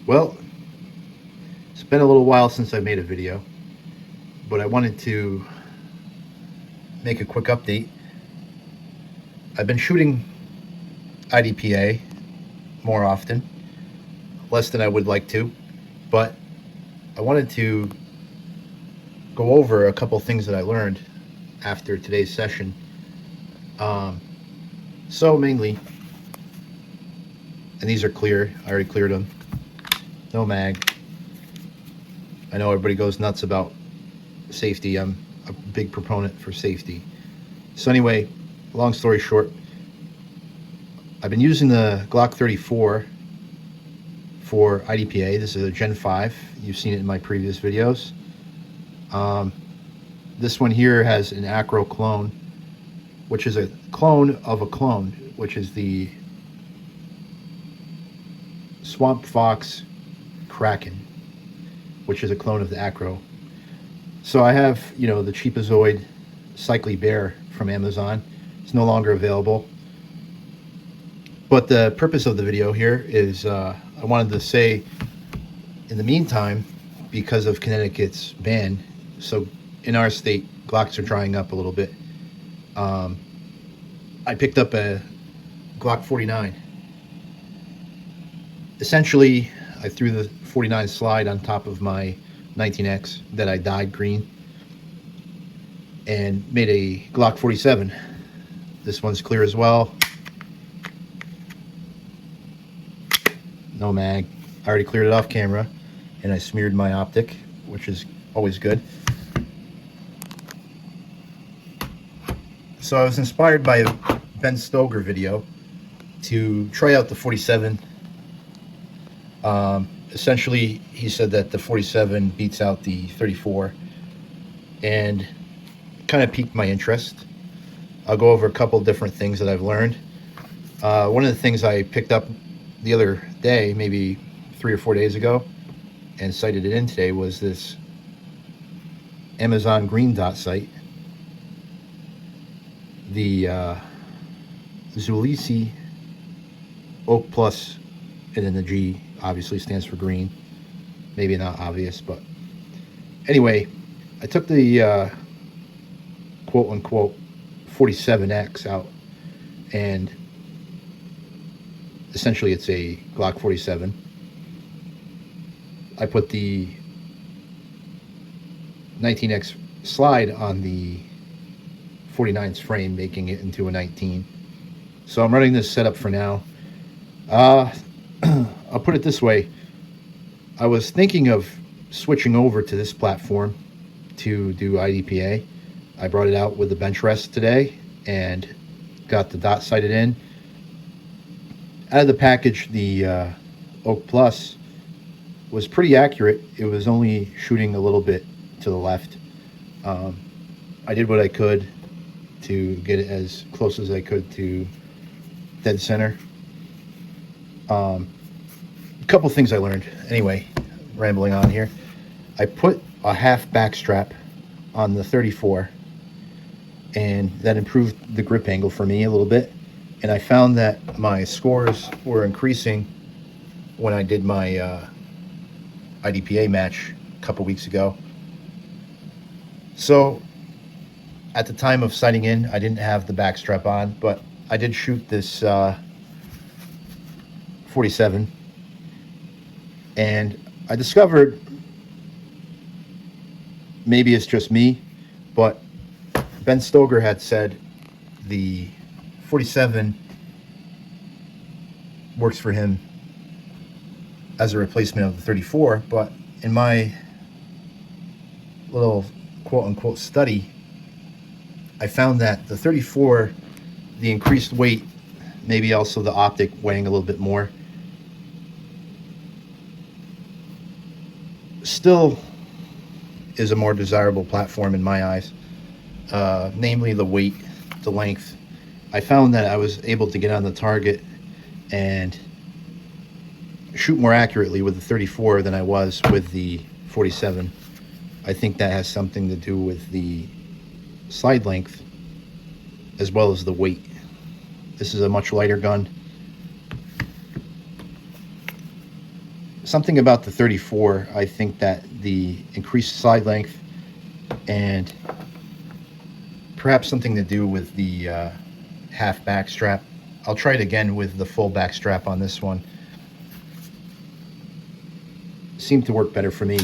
Well, it's been a little while since I made a video, but I wanted to make a quick update. I've been shooting IDPA more often, less than I would like to, but I wanted to go over a couple things that I learned after today's session. So mainly, and these are clear, I already cleared them, no mag. I know everybody goes nuts about safety. I'm a big proponent for safety. So anyway, long story short, I've been using the Glock 34 for IDPA. This is a Gen 5. You've seen it in my previous videos. This one here has an acro clone, which is a clone of a clone, which is the Swamp Fox Kraken, which is a clone of the acro. So I have, the Cheapazoid Cycly Bear from Amazon. It's no longer available. But the purpose of the video here is I wanted to say, in the meantime, because of Connecticut's ban, so in our state, Glocks are drying up a little bit. I picked up a Glock 49. Essentially, I threw the 49 slide on top of my 19X that I dyed green and made a Glock 47. This one's clear as well. No mag. I already cleared it off camera, and I smeared my optic, which is always good. So I was inspired by a Ben Stoker video to try out the 47. Essentially, he said that the 47 beats out the 34, and kind of piqued my interest. I'll go over a couple different things that I've learned. One of the things I picked up the other day, maybe 3 or 4 days ago, and cited it in today, was this Amazon Green Dot site. The Zulisi Oak Plus, and then the G obviously stands for green. Maybe not obvious, but anyway, I took the quote-unquote 47X out, and essentially it's a Glock 47. I put the 19X slide on the 49's frame, making it into a 19. So I'm running this setup for now. I'll put it this way. I was thinking of switching over to this platform to do IDPA. I brought it out with the bench rest today and got the dot sighted in. Out of the package, the Oak Plus was pretty accurate. It was only shooting a little bit to the left. I did what I could to get it as close as I could to dead center. A couple things I learned. Anyway, rambling on here. I put a half back strap on the 34, and that improved the grip angle for me a little bit. And I found that my scores were increasing when I did my IDPA match a couple weeks ago. So at the time of sighting in, I didn't have the back strap on, but I did shoot this 47, and I discovered, maybe it's just me, but Ben Stoker had said the 47 works for him as a replacement of the 34, but in my little quote-unquote study, I found that the 34, the increased weight, maybe also the optic weighing a little bit more, still is a more desirable platform in my eyes, namely the weight, the length. I found that I was able to get on the target and shoot more accurately with the 34 than I was with the 47. I think that has something to do with the slide length as well as the weight. This is a much lighter gun. something about the 34, I think that the increased slide length and perhaps something to do with the half back strap. I'll try it again with the full back strap on this one. Seemed to work better for me.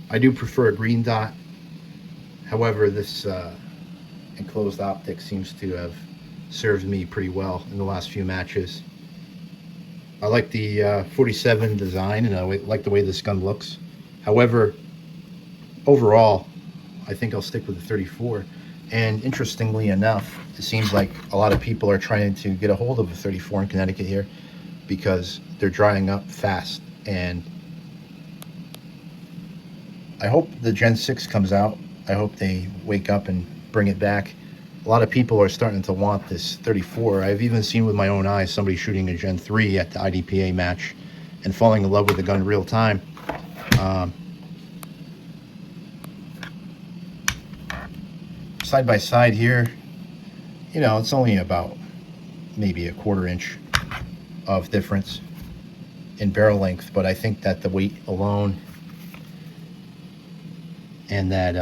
I do prefer a green dot. However, this enclosed optic seems to have served me pretty well in the last few matches. I like the 47 design, and I like the way this gun looks. However, overall, I think I'll stick with the 34. And interestingly enough, it seems like a lot of people are trying to get a hold of a 34 in Connecticut here because they're drying up fast. And I hope the Gen 6 comes out. I hope they wake up and bring it back. A lot of people are starting to want this 34. I've even seen with my own eyes somebody shooting a Gen 3 at the IDPA match and falling in love with the gun real time. Side by side here, you know, it's only about maybe a 1/4 inch of difference in barrel length, but I think that the weight alone and that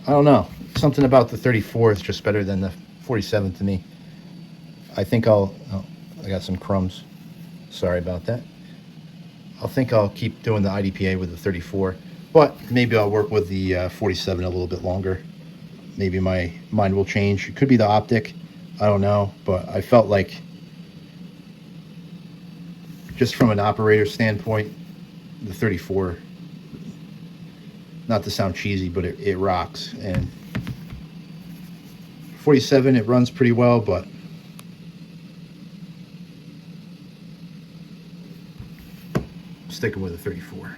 I don't know, something about the 34 is just better than the 47 to me. I think I got some crumbs, sorry about that. I think I'll keep doing the IDPA with the 34, but maybe I'll work with the 47 a little bit longer. Maybe my mind will change. It could be the optic, I don't know, but I felt like just from an operator standpoint, the 34, not to sound cheesy, but it rocks. And 47, it runs pretty well, but sticking with the 34.